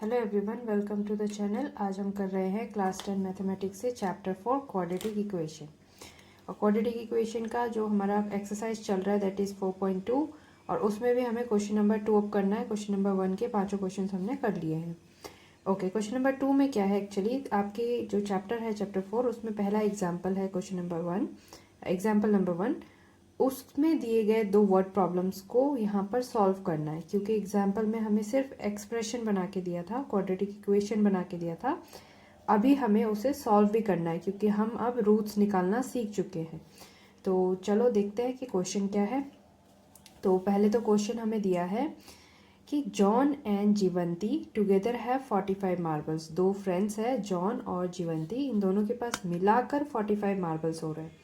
Hello everyone, welcome to the channel. आज हम कर रहे हैं क्लास 10 मैथमेटिक्स से चैप्टर 4 क्वाड्रेटिक इक्वेशन। और क्वाड्रेटिक इक्वेशन का जो हमारा एक्सरसाइज चल रहा है दैट इज़ 4.2 और उसमें भी हमें क्वेश्चन नंबर 2 अप करना है। क्वेश्चन नंबर 1 के पांचों क्वेश्चन हमने कर लिए हैं। ओके, क्वेश्चन नंबर 2 में क्या है एक्चुअली आपके जो चैप्टर है चैप्टर 4 उसमें पहला एग्जाम्पल है क्वेश्चन नंबर 1, एग्जाम्पल नंबर 1। उसमें दिए गए दो वर्ड प्रॉब्लम्स को यहाँ पर सॉल्व करना है, क्योंकि एग्जाम्पल में हमें सिर्फ एक्सप्रेशन बना के दिया था, क्वाड्रेटिक इक्वेशन बना के दिया था। अभी हमें उसे सॉल्व भी करना है क्योंकि हम अब रूट्स निकालना सीख चुके हैं। तो चलो देखते हैं कि क्वेश्चन क्या है। तो पहले तो क्वेश्चन हमें दिया है कि John and Jeevanti together have 45 marbles. दो फ्रेंड्स है जॉन और जीवंती, इन दोनों के पास मिलाकर 45 मार्बल्स हो रहे हैं।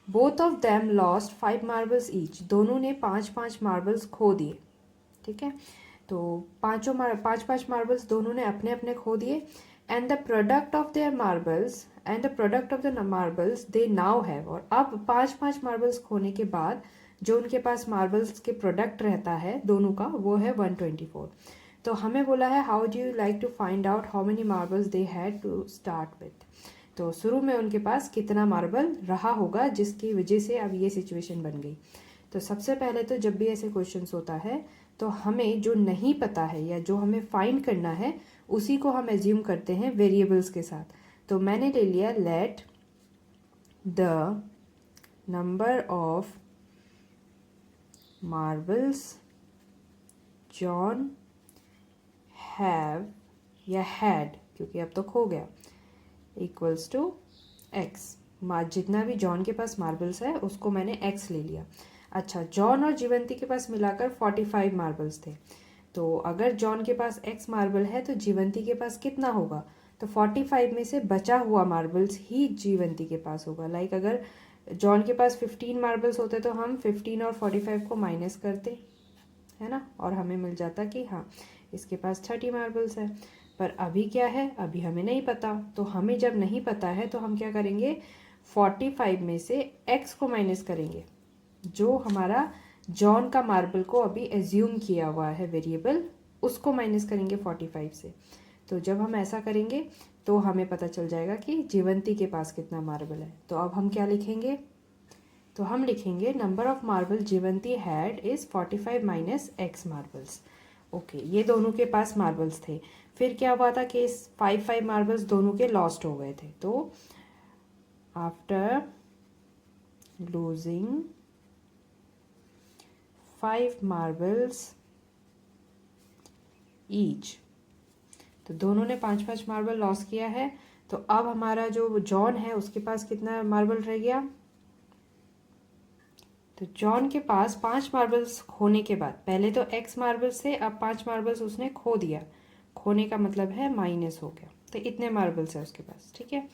Both of them lost 5 marbles each. दोनों ने 5-5 मार्बल्स खो दिए। ठीक है, तो पाँच मार्बल्स दोनों ने अपने अपने खो दिए। And the product of their marbles they now have. और अब 5-5 मार्बल्स खोने के बाद जो उनके पास मार्बल्स के प्रोडक्ट रहता है दोनों का, वो है 124। तो हमें बोला है how do you like to find out how many marbles they had to start with. तो शुरू में उनके पास कितना मार्बल रहा होगा जिसकी वजह से अब ये सिचुएशन बन गई। तो सबसे पहले तो जब भी ऐसे क्वेश्चंस होता है तो हमें जो नहीं पता है या जो हमें फाइंड करना है उसी को हम एज्यूम करते हैं वेरिएबल्स के साथ। तो मैंने ले लिया late the number of marbles John have या हैड, क्योंकि अब तो खो गया, इक्वल्स टू एक्स। जितना भी जॉन के पास मार्बल्स है उसको मैंने एक्स ले लिया। अच्छा, जॉन और जीवंती के पास मिलाकर 45 मार्बल्स थे। तो अगर जॉन के पास एक्स मार्बल है तो जीवंती के पास कितना होगा? तो 45 में से बचा हुआ मार्बल्स ही जीवंती के पास होगा। लाइक अगर जॉन के पास 15 मार्बल्स होते तो हम 15 और 45 को माइनस करते, है ना, और हमें मिल जाता कि हाँ इसके पास 30 मार्बल्स है। पर अभी क्या है, अभी हमें नहीं पता। तो हमें जब नहीं पता है तो हम क्या करेंगे, 45 में से x को माइनस करेंगे, जो हमारा जॉन का मार्बल को अभी एज्यूम किया हुआ है वेरिएबल, उसको माइनस करेंगे 45 से। तो जब हम ऐसा करेंगे तो हमें पता चल जाएगा कि जीवंती के पास कितना मार्बल है। तो अब हम क्या लिखेंगे, तो हम लिखेंगे number of marble Jeevanti had is 45 minus X marbles. Okay, ये दोनों के पास मार्बल्स थे। फिर क्या हुआ था कि 5-5 मार्बल्स दोनों के लॉस्ट हो गए थे। तो आफ्टर लूजिंग 5 मार्बल्स ईच, तो दोनों ने 5-5 मार्बल लॉस किया है। तो अब हमारा जो जॉन है उसके पास कितना मार्बल रह गया? तो जॉन के पास 5 मार्बल्स खोने के बाद, पहले तो एक्स मार्बल्स थे, अब 5 मार्बल्स उसने खो दिया। खोने का मतलब है माइनस हो गया, तो इतने मार्बल्स है उसके पास। ठीक है,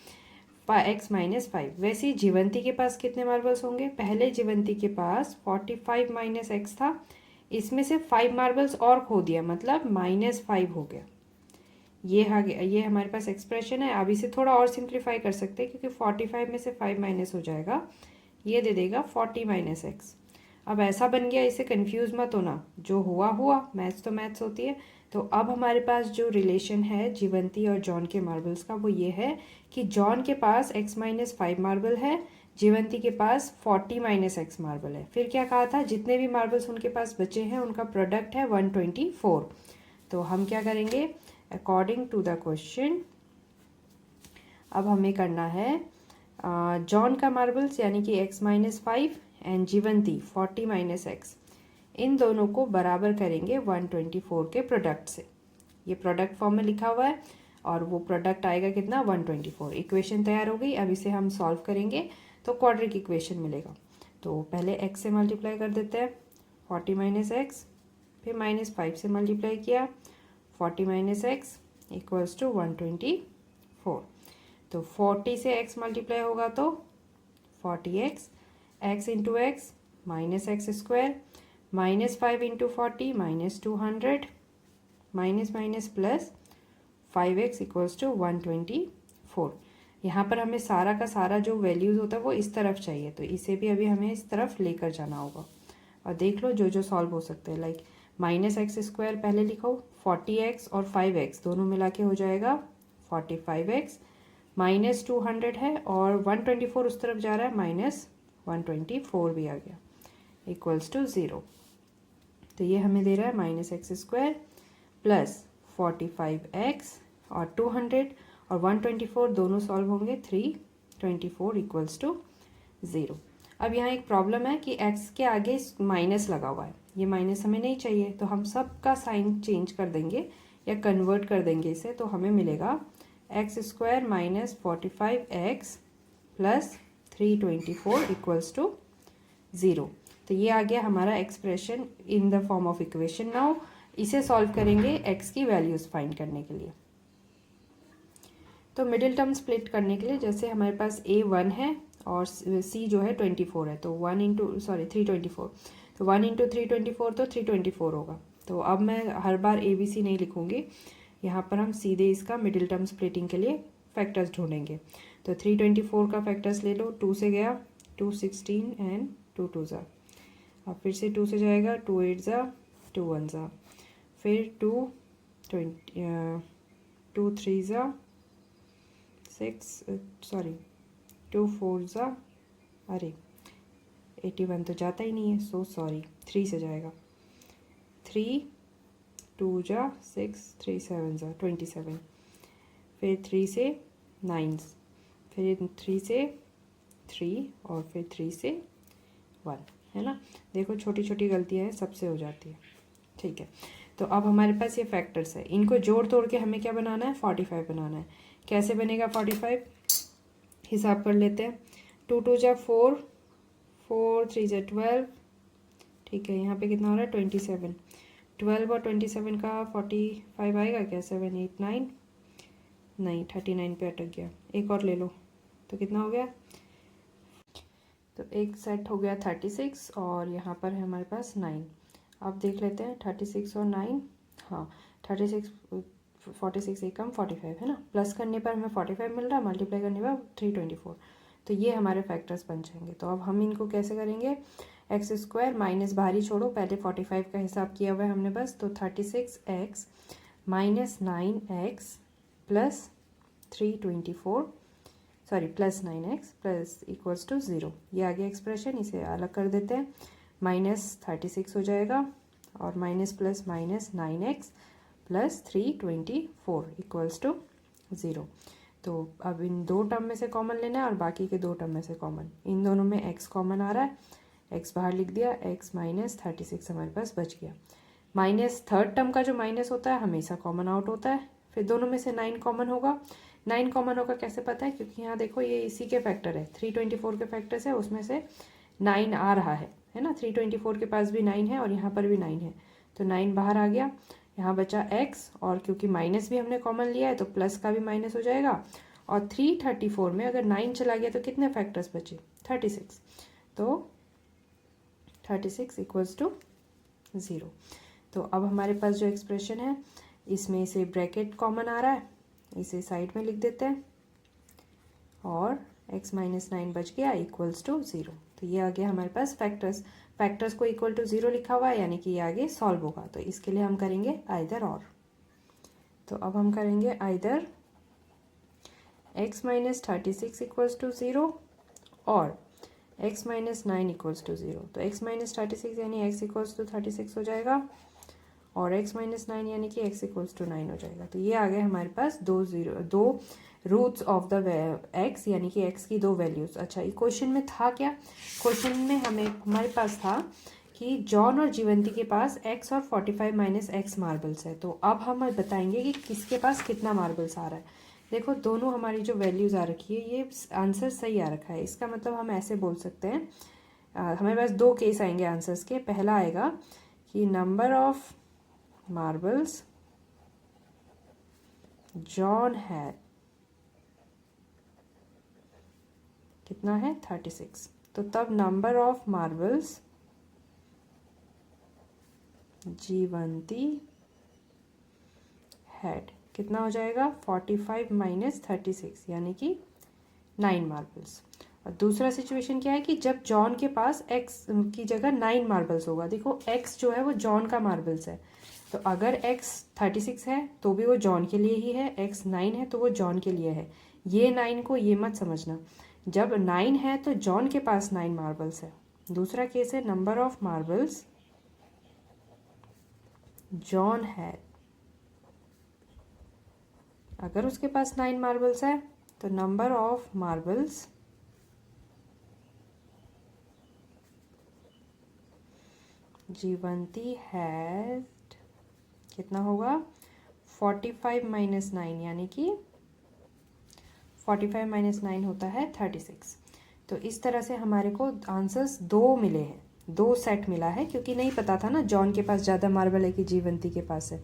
एक्स माइनस 5। वैसे ही जीवंती के पास कितने मार्बल्स होंगे? पहले जीवंती के पास 45 माइनस एक्स था, इसमें से 5 मार्बल्स और खो दिया, मतलब -5 हो गया। ये आ गया, ये हमारे पास एक्सप्रेशन है। अब इसे थोड़ा और सिंप्लीफाई कर सकते हैं, क्योंकि 45 में से 5 माइनस हो जाएगा, ये दे देगा 40 माइनस एक्स। अब ऐसा बन गया, इसे कंफ्यूज मत होना, जो हुआ हुआ, मैथ्स तो मैथ्स होती है। तो अब हमारे पास जो रिलेशन है जीवंती और जॉन के मार्बल्स का, वो ये है कि जॉन के पास x माइनस 5 मार्बल है, जीवंती के पास 40 माइनस एक्स मार्बल है। फिर क्या कहा था, जितने भी मार्बल्स उनके पास बचे हैं उनका प्रोडक्ट है 124। तो हम क्या करेंगे, अकॉर्डिंग टू द क्वेश्चन अब हमें करना है जॉन का मार्बल्स यानी कि x minus 5 and Jeevanti 40 minus X, इन दोनों को बराबर करेंगे 124 के प्रोडक्ट से। ये प्रोडक्ट फॉर्म में लिखा हुआ है और वो प्रोडक्ट आएगा कितना, 124। इक्वेशन तैयार हो गई। अब इसे हम सॉल्व करेंगे तो क्वाड्रिक इक्वेशन मिलेगा। तो पहले x से मल्टीप्लाई कर देते हैं, 40 माइनस एक्स, फिर -5 से मल्टीप्लाई किया, 40 माइनस एक्स इक्वल्स टू 124। तो 40 से x मल्टीप्लाई होगा तो 40x, x into x minus x square, -5 into 40 -200, minus minus plus 5x equals to 124। यहाँ पर हमें सारा का सारा जो वैल्यूज़ होता है वो इस तरफ चाहिए, तो इसे भी अभी हमें इस तरफ लेकर जाना होगा। और देख लो जो जो सॉल्व हो सकते हैं, लाइक माइनस एक्स स्क्वायर पहले लिखो, 40x और 5x दोनों मिला के हो जाएगा 45x, माइनस 200 है और 124 उस तरफ जा रहा है, माइनस 124 भी आ गया, इक्वल्स टू 0। तो ये हमें दे रहा है minus x square plus 45x और 200 और 124 दोनों सॉल्व होंगे, 324 इक्वल्स टू 0। अब यहाँ एक प्रॉब्लम है कि x के आगे माइनस लगा हुआ है, ये माइनस हमें नहीं चाहिए, तो हम सब का साइन चेंज कर देंगे या कन्वर्ट कर देंगे इसे, तो हमें मिलेगा x square minus 45x plus 324 equals to 0। तो ये आ गया हमारा expression in the form of equation. Now इसे सॉल्व करेंगे x की वैल्यूज फाइंड करने के लिए। तो मिडिल टर्म स्प्लिट करने के लिए जैसे हमारे पास a1 है और c जो है 24 है, तो 324, तो 1 इंटू 324 तो 324 होगा। तो अब मैं हर बार ABC नहीं लिखूंगी, यहाँ पर हम सीधे इसका मिडिल टर्म स्प्लिटिंग के लिए फैक्टर्स ढूंढेंगे। तो 324 का फैक्टर्स ले लो, 2 से गया 2 16 एंड 2 2 ज़ा, अब फिर से 2 से जाएगा 2 8 ज़ा 2 1 ज़ा, फिर 2 3 ज़ा 2 4 ज़ा, अरे 81 तो जाता ही नहीं है, सो सॉरी, 3 से जाएगा, 3 2 जा 6 3 7 जा 27, फिर 3 से 9, फिर 3 से 3 और फिर 3 से 1, है ना। देखो छोटी छोटी गलतियाँ हैं, सबसे हो जाती है, ठीक है। तो अब हमारे पास ये फैक्टर्स है, इनको जोड़ तोड़ के हमें क्या बनाना है, 45 बनाना है। कैसे बनेगा 45, हिसाब कर लेते हैं। 2 2 जा 4, 4 3 जा 12, ठीक है। यहाँ पे कितना हो रहा है 27, 12 और 27 का 45 आएगा क्या, 7 8 9, नहीं 39 पे अटक गया, एक और ले लो, तो कितना हो गया, तो एक सेट हो गया 36 और यहाँ पर है हमारे पास 9। अब देख लेते हैं 36 और 9, हाँ 36 46 एक कम 45 है ना, प्लस करने पर हमें 45 मिल रहा है, मल्टीप्लाई करने पर 324, तो ये हमारे फैक्टर्स बन जाएंगे। तो अब हम इनको कैसे करेंगे, एक्स स्क्वायर माइनस बाहरी छोड़ो, पहले 45 का हिसाब किया हुआ है हमने बस, तो 36x minus 9x plus 324, sorry plus 9x plus equals to 0, ये आ गया एक्सप्रेशन। इसे अलग कर देते हैं, माइनस 36 हो जाएगा और minus plus minus 9x plus 324 equals to 0। तो अब इन दो टर्म में से कॉमन लेना है और बाकी के दो टर्म में से कॉमन, इन दोनों में x कॉमन आ रहा है, x बाहर लिख दिया, x माइनस 36 हमारे पास बच गया। माइनस थर्ड टर्म का जो माइनस होता है हमेशा कॉमन आउट होता है, फिर दोनों में से 9 कॉमन होगा। 9 कॉमन होगा कैसे पता है, क्योंकि यहाँ देखो ये इसी के फैक्टर है, 324 के फैक्टर्स है, उसमें से 9 आ रहा है ना, 324 के पास भी 9 है और यहाँ पर भी 9 है, तो 9 बाहर आ गया, यहाँ बचा x, और क्योंकि माइनस भी हमने कॉमन लिया है तो प्लस का भी माइनस हो जाएगा, और 334 में अगर 9 चला गया तो कितने फैक्टर्स बचे, 36, तो 36 इक्वल्स टू 0। तो अब हमारे पास जो एक्सप्रेशन है इसमें से ब्रैकेट कॉमन आ रहा है, इसे साइड में लिख देते हैं, और x माइनस 9 बच गया इक्वल्स टू 0। तो ये आ गया हमारे पास फैक्टर्स, फैक्टर्स को इक्वल टू 0 लिखा हुआ है, यानी कि ये आगे सॉल्व होगा। तो इसके लिए हम करेंगे आइदर और, तो अब हम करेंगे either x minus 36 equals to 0 और x माइनस 9 इक्वल्स टू 0। तो x माइनस 36 यानी x इक्वल्स टू 36 हो जाएगा, और x माइनस 9 यानी कि x इक्वल्स टू 9 हो जाएगा। तो ये आ गए हमारे पास दो रूट्स ऑफ द x, यानी कि x की दो वैल्यूज। अच्छा, ये क्वेश्चन में था क्या, क्वेश्चन में हमारे पास था कि जॉन और जीवंती के पास x और 45 माइनस x मार्बल्स है। तो अब हम बताएंगे कि किसके पास कितना मार्बल्स आ रहा है। देखो दोनों हमारी जो वैल्यूज़ आ रखी है, ये आंसर सही आ रखा है, इसका मतलब हम ऐसे बोल सकते हैं, हमें पास दो केस आएंगे आंसर्स के। पहला आएगा कि number of marbles John had, कितना है 36, तो तब नंबर ऑफ मार्बल्स जीवंती हैड कितना हो जाएगा, 45 माइनस 36 यानी कि 9 मार्बल्स। और दूसरा सिचुएशन क्या है कि जब जॉन के पास एक्स की जगह 9 मार्बल्स होगा। देखो एक्स जो है वो जॉन का मार्बल्स है, तो अगर एक्स 36 है तो भी वो जॉन के लिए ही है, एक्स 9 है तो वो जॉन के लिए है। ये 9 को ये मत समझना, जब 9 है तो जॉन के पास 9 मार्बल्स है। दूसरा केस है नंबर ऑफ मार्बल्स जॉन है, अगर उसके पास 9 मार्बल्स है तो नंबर ऑफ मार्बल्स जीवंती हैज कितना होगा 45 माइनस 9, यानी कि 45 माइनस 9 होता है 36। तो इस तरह से हमारे को आंसर्स 2 मिले हैं, 2 सेट मिला है, क्योंकि नहीं पता था ना जॉन के पास ज़्यादा मार्बल है कि जीवंती के पास है।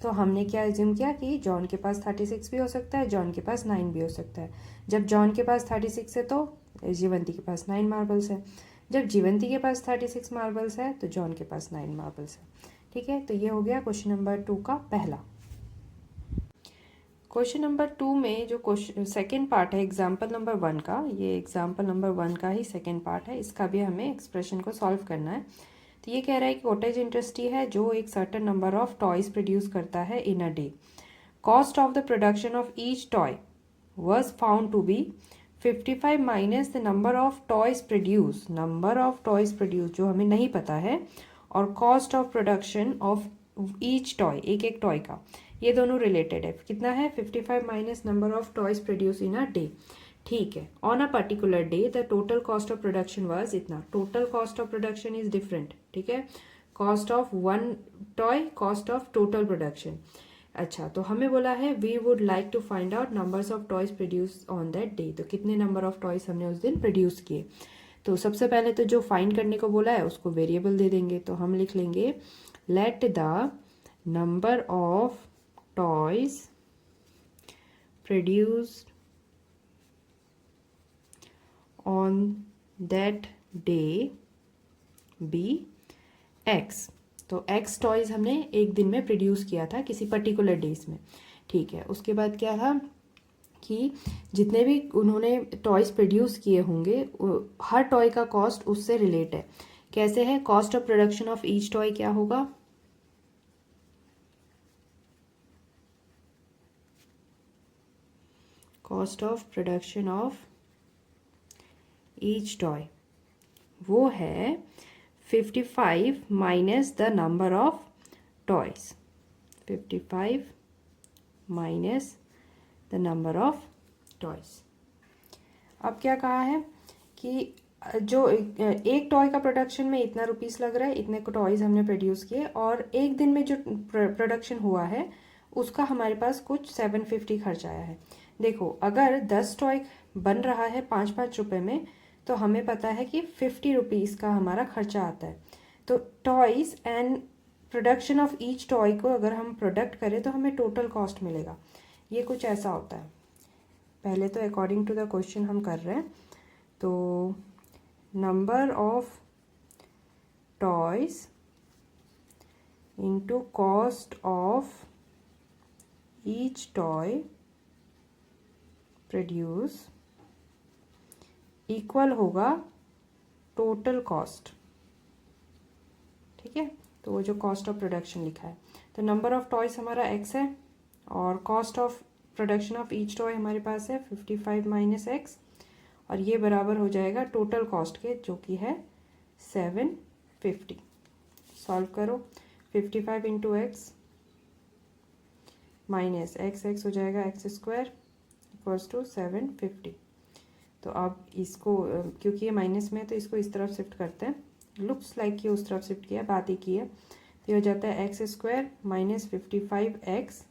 तो हमने क्या एज्यूम किया कि जॉन के पास 36 भी हो सकता है, जॉन के पास 9 भी हो सकता है। जब जॉन के पास 36 है तो जीवंती के पास 9 मार्बल्स है, जब जीवंती के पास 36 मार्बल्स है तो जॉन के पास 9 मार्बल्स है। ठीक है, तो ये हो गया क्वेश्चन नंबर 2 का पहला। क्वेश्चन नंबर 2 में जो क्वेश्चन सेकेंड पार्ट है एग्जाम्पल नंबर 1 का, ये एग्जाम्पल नंबर 1 का ही सेकेंड पार्ट है, इसका भी हमें एक्सप्रेशन को सॉल्व करना है। तो ये कह रहा है कि कॉटेज इंडस्ट्री है जो एक certain number of toys produce करता है in a day. Cost of the production of each toy was found to be 55 minus the number of toys produce, number of toys produce जो हमें नहीं पता है, और cost of production of each toy, एक एक टॉय का, ये दोनों रिलेटेड है। कितना है 55 minus number of toys produce in a day. ठीक है, on a particular day the total cost of production was इतना। Total cost of production is different, ठीक है, cost of one toy, cost of total production. अच्छा, तो हमें बोला है we would like to find out numbers of toys produce on that day, तो कितने नंबर ऑफ टॉयज हमने उस दिन प्रोड्यूस किए। तो सबसे पहले तो जो फाइंड करने को बोला है उसको वेरिएबल दे देंगे, तो हम लिख लेंगे let the number of toys produced on that day be x. तो एक्स टॉयज हमने एक दिन में प्रोड्यूस किया था किसी पर्टिकुलर डेज में। ठीक है, उसके बाद क्या था कि जितने भी उन्होंने टॉयज प्रोड्यूस किए होंगे हर टॉय का कॉस्ट उससे रिलेट है। कैसे है, cost of production of each toy क्या होगा, cost of production of each toy वो है 55 minus the number of toys, 55 minus the number of toys. अब क्या कहा है कि जो एक टॉय का प्रोडक्शन में इतना रुपीस लग रहा है, इतने टॉयज हमने प्रोड्यूस किए, और एक दिन में जो प्रोडक्शन हुआ है उसका हमारे पास कुछ 750 खर्च आया है। देखो अगर 10 टॉय बन रहा है 5-5 रुपये में, तो हमें पता है कि 50 रुपीज़ का हमारा खर्चा आता है। तो toys and production of each toy को अगर हम प्रोडक्ट करें तो हमें टोटल कॉस्ट मिलेगा। ये कुछ ऐसा होता है। पहले तो अकॉर्डिंग टू द क्वेश्चन हम कर रहे हैं, तो number of toys into cost of each toy produce equal होगा टोटल कॉस्ट। ठीक है, तो वो जो कॉस्ट ऑफ प्रोडक्शन लिखा है, तो नंबर ऑफ टॉयज हमारा एक्स है और cost of production of each toy हमारे पास है 55 माइनस एक्स, और ये बराबर हो जाएगा टोटल कॉस्ट के जो कि है 750। सॉल्व करो, 55 इंटू एक्स माइनस एक्स हो जाएगा एक्स स्क्वायर इक्वल्स टू 750। तो अब इसको क्योंकि ये माइनस में है तो इसको इस तरफ शिफ्ट करते हैं, लुक्स लाइक कि उस तरफ शिफ्ट किया, बात ही की है। तो ये हो जाता है x square minus 55 x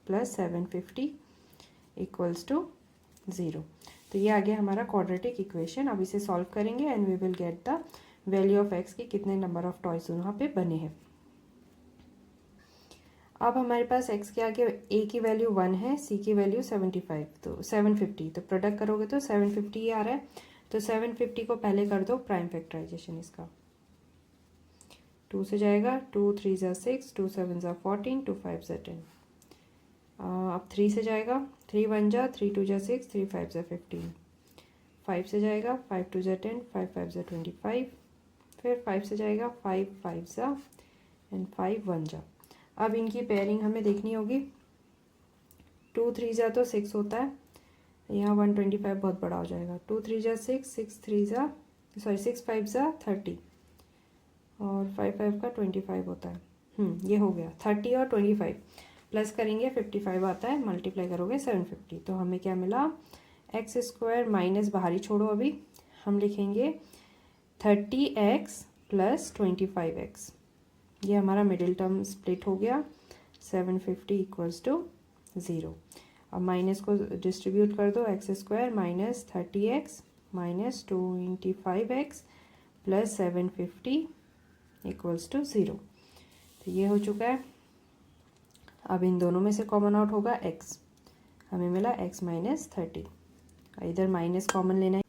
plus 750 equals to 0। तो ये आ गया हमारा क्वाड्रेटिक इक्वेशन। अब इसे सॉल्व करेंगे and we will get the value of x की कितने नंबर ऑफ टॉयज वहाँ पे बने हैं। अब हमारे पास x के आगे a की वैल्यू 1 है, c की वैल्यू 75, तो 750, तो प्रोडक्ट करोगे तो 750 ही आ रहा है। तो 750 को पहले कर दो प्राइम फैक्टराइजेशन इसका, 2 से जाएगा, 2 3 ज़ा 6, 2 7 ज़ा 14, 2 5 ज़ा 10। अब 3 से जाएगा, 3 1 जा, 3 2 जा 6, 3 5 ज़ा 15, 5 से जाएगा, 5 2 ज़ा 10, 5 5 ज़ा 25, फिर 5 से जाएगा 5 5 ज़ा एंड 5 1 ज़ा। अब इनकी पेयरिंग हमें देखनी होगी। 2 3 ज़ा तो 6 होता है, यहाँ 125 बहुत बड़ा हो जाएगा। 2 3 ज़ा 6, 6 3 ज़ा 6 5 ज़ा 30 और 5 5 का 25 होता है। ये हो गया 30 और 25 प्लस करेंगे 55 आता है, मल्टीप्लाई करोगे 750। तो हमें क्या मिला, एक्स स्क्वायर माइनस बाहरी छोड़ो, अभी हम लिखेंगे 30x प्लस 25x। ये हमारा मिडिल टर्म स्प्लिट हो गया, 750 इक्वल्स टू 0। अब माइनस को डिस्ट्रीब्यूट कर दो, x square minus 30x minus 25x plus 750 equals to 0। तो ये हो चुका है। अब इन दोनों में से कॉमन आउट होगा x, हमें मिला x माइनस 30। इधर माइनस कॉमन लेना है,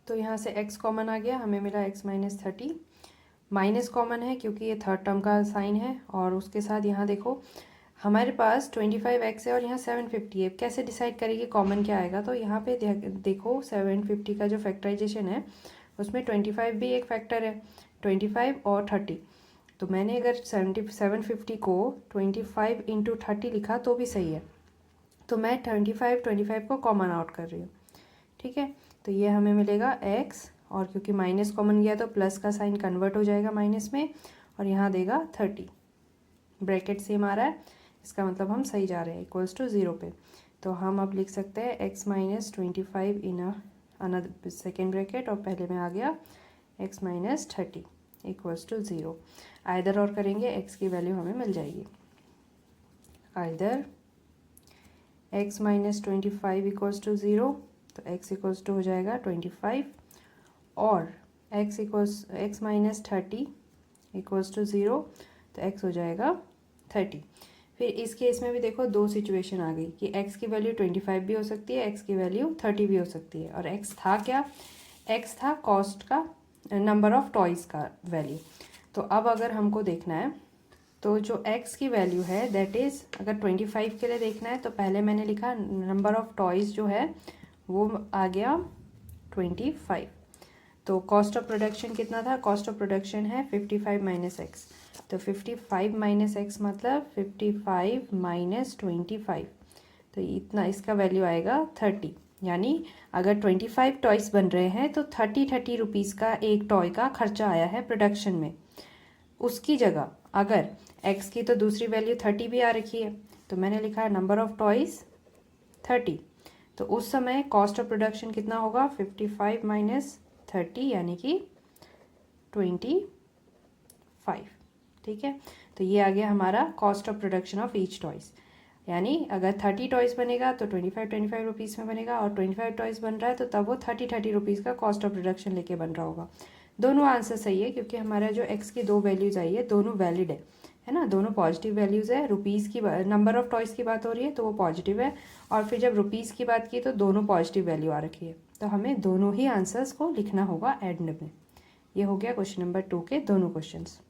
तो यहाँ से x कॉमन आ गया, हमें मिला x माइनस 30। माइनस कॉमन है क्योंकि ये थर्ड टर्म का साइन है, और उसके साथ यहाँ देखो हमारे पास 25x है और यहाँ 750 है। कैसे डिसाइड करेंगे कॉमन क्या आएगा, तो यहाँ पे देखो 750 का जो फैक्टराइजेशन है उसमें 25 भी एक फैक्टर है, 25 और 30। तो मैंने अगर 750 को 25 इंटू 30 लिखा तो भी सही है, तो मैं 25 को कॉमन आउट कर रही हूँ, ठीक है। तो ये हमें मिलेगा x, और क्योंकि माइनस कॉमन गया तो प्लस का साइन कन्वर्ट हो जाएगा माइनस में, और यहाँ देगा 30, ब्रैकेट सेम आ रहा है, इसका मतलब हम सही जा रहे हैं, इक्वल्स टू 0 पे। तो हम अब लिख सकते हैं x minus 25 in another second bracket, और पहले में आ गया x minus 30 equals to 0। Either और करेंगे x की वैल्यू हमें मिल जाएगी, either x minus 25 equals to 0, तो x इक्वल्स टू हो जाएगा 25, और x माइनस 30 इक्वल्स टू 0, तो x हो जाएगा 30। फिर इस केस में भी देखो दो सिचुएशन आ गई कि x की वैल्यू 25 भी हो सकती है, x की वैल्यू 30 भी हो सकती है, और x था क्या, x था कॉस्ट का, नंबर ऑफ टॉयज़ का वैल्यू। तो अब अगर हमको देखना है तो जो x की वैल्यू है दैट इज़, अगर 25 के लिए देखना है तो पहले मैंने लिखा नंबर ऑफ टॉयज़ जो है वो आ गया 25। तो कॉस्ट ऑफ प्रोडक्शन कितना था, कॉस्ट ऑफ प्रोडक्शन है 55 माइनस एक्स, तो 55 माइनस एक्स मतलब 55 माइनस 25, तो इतना इसका वैल्यू आएगा 30। यानी अगर 25 टॉयज़ बन रहे हैं तो 30 रुपीज़ का एक टॉय का खर्चा आया है प्रोडक्शन में। उसकी जगह अगर x की तो दूसरी वैल्यू 30 भी आ रखी है, तो मैंने लिखा है नंबर ऑफ टॉयज़ 30, तो उस समय कॉस्ट ऑफ प्रोडक्शन कितना होगा 55 माइनस 30 यानी कि 25, ठीक है। तो ये आ गया हमारा cost of production of each toys, यानी अगर 30 टॉयज़ बनेगा तो 25 रुपीज़ में बनेगा, और 25 टॉयज़ बन रहा है तो तब वो 30 रुपीज़ का कॉस्ट ऑफ प्रोडक्शन लेके बन रहा होगा। दोनों आंसर सही है क्योंकि हमारा जो x की दो वैल्यूज़ आई है दोनों वैलिड है ना, दोनों पॉजिटिव वैल्यूज़ है। रुपीज़ की नंबर ऑफ टॉयज़ की बात हो रही है तो वो पॉजिटिव है, और फिर जब रुपीज़ की बात की तो दोनों पॉजिटिव वैल्यू आ रखी है, तो हमें दोनों ही आंसर्स को लिखना होगा एंड में। ये हो गया क्वेश्चन नंबर 2 के दोनों क्वेश्चंस।